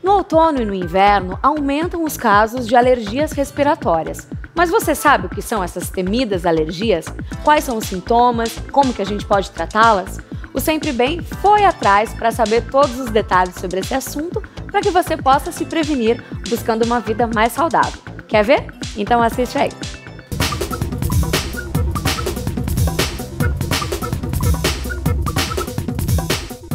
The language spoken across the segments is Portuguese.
No outono e no inverno, aumentam os casos de alergias respiratórias. Mas você sabe o que são essas temidas alergias? Quais são os sintomas? Como que a gente pode tratá-las? O Sempre Bem foi atrás para saber todos os detalhes sobre esse assunto para que você possa se prevenir buscando uma vida mais saudável. Quer ver? Então assiste aí!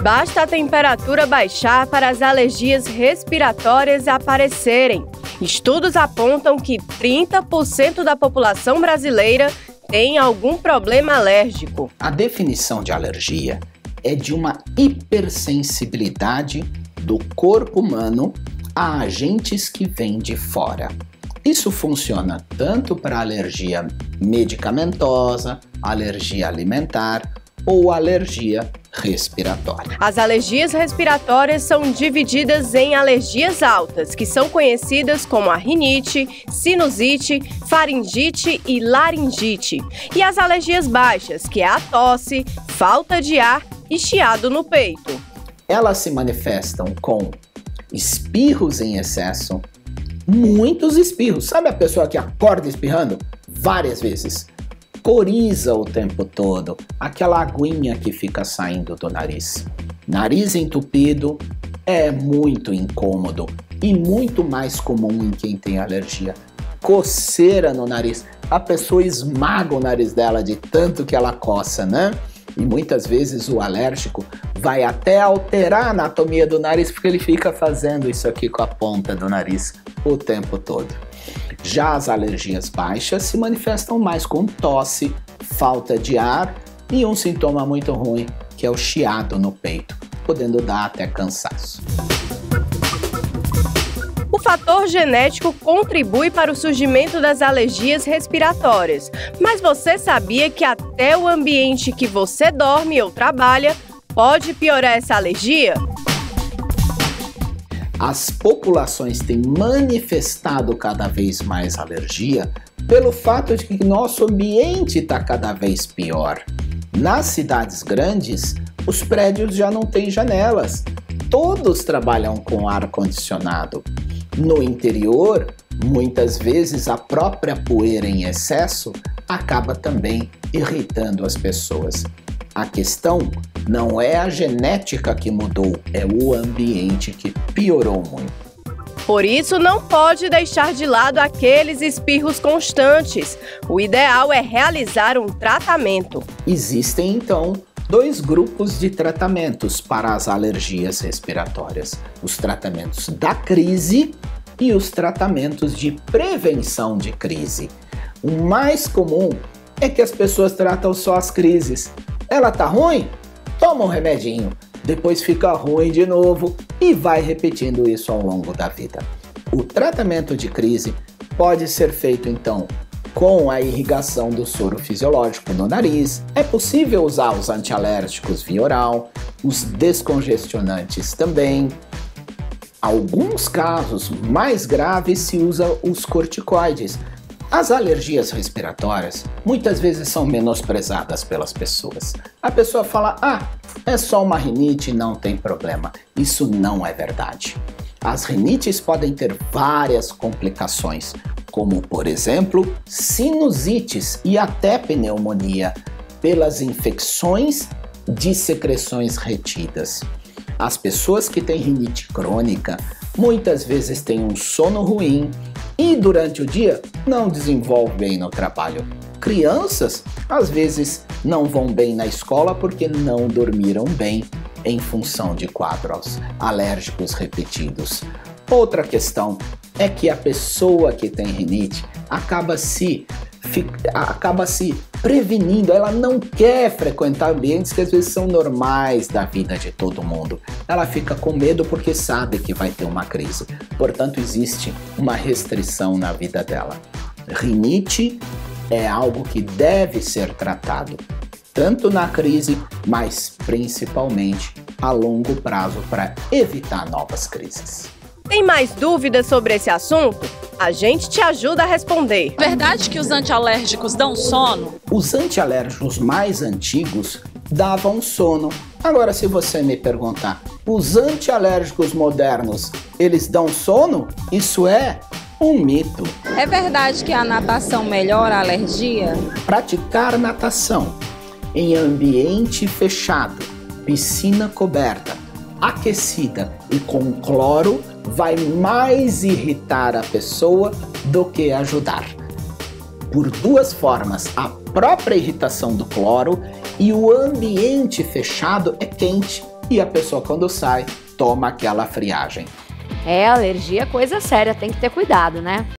Basta a temperatura baixar para as alergias respiratórias aparecerem. Estudos apontam que 30% da população brasileira tem algum problema alérgico. A definição de alergia é de uma hipersensibilidade do corpo humano a agentes que vêm de fora. Isso funciona tanto para alergia medicamentosa, alergia alimentar ou alergia respiratória. As alergias respiratórias são divididas em alergias altas, que são conhecidas como a rinite, sinusite, faringite e laringite. E as alergias baixas, que é a tosse, falta de ar e chiado no peito. Elas se manifestam com espirros em excesso, muitos espirros. Sabe a pessoa que acorda espirrando várias vezes? Coriza o tempo todo, aquela aguinha que fica saindo do nariz. Nariz entupido é muito incômodo e muito mais comum em quem tem alergia. Coceira no nariz, a pessoa esmaga o nariz dela de tanto que ela coça, né? E muitas vezes o alérgico vai até alterar a anatomia do nariz porque ele fica fazendo isso aqui com a ponta do nariz o tempo todo. Já as alergias baixas se manifestam mais com tosse, falta de ar e um sintoma muito ruim, que é o chiado no peito, podendo dar até cansaço. O fator genético contribui para o surgimento das alergias respiratórias, mas você sabia que até o ambiente que você dorme ou trabalha pode piorar essa alergia? As populações têm manifestado cada vez mais alergia pelo fato de que nosso ambiente está cada vez pior. Nas cidades grandes, os prédios já não têm janelas, todos trabalham com ar-condicionado. No interior, muitas vezes a própria poeira em excesso acaba também irritando as pessoas. A questão não é a genética que mudou, é o ambiente que piorou muito. Por isso, não pode deixar de lado aqueles espirros constantes. O ideal é realizar um tratamento. Existem, então, dois grupos de tratamentos para as alergias respiratórias: os tratamentos da crise e os tratamentos de prevenção de crise. O mais comum é que as pessoas tratam só as crises. Ela tá ruim? Toma um remedinho, depois fica ruim de novo e vai repetindo isso ao longo da vida. O tratamento de crise pode ser feito então com a irrigação do soro fisiológico no nariz. É possível usar os antialérgicos via oral, os descongestionantes também. Alguns casos mais graves se usa os corticoides. As alergias respiratórias muitas vezes são menosprezadas pelas pessoas. A pessoa fala, é só uma rinite, não tem problema. Isso não é verdade. As rinites podem ter várias complicações, como por exemplo, sinusites e até pneumonia, pelas infecções de secreções retidas. As pessoas que têm rinite crônica muitas vezes têm um sono ruim e durante o dia não desenvolvem bem no trabalho. Crianças às vezes não vão bem na escola porque não dormiram bem em função de quadros alérgicos repetidos. Outra questão é que a pessoa que tem rinite acaba se prevenindo, ela não quer frequentar ambientes que às vezes são normais da vida de todo mundo. Ela fica com medo porque sabe que vai ter uma crise. Portanto, existe uma restrição na vida dela. Rinite é algo que deve ser tratado, tanto na crise, mas principalmente a longo prazo para evitar novas crises. Tem mais dúvidas sobre esse assunto? A gente te ajuda a responder. Verdade que os antialérgicos dão sono? Os antialérgicos mais antigos davam sono, Agora, se você me perguntar, os antialérgicos modernos, eles dão sono? Isso é um mito. É verdade que a natação melhora a alergia? Praticar natação em ambiente fechado, piscina coberta, aquecida e com cloro vai mais irritar a pessoa do que ajudar. Por duas formas, a própria irritação do cloro e o ambiente fechado é quente e a pessoa quando sai toma aquela friagem. Alergia é coisa séria, tem que ter cuidado, né?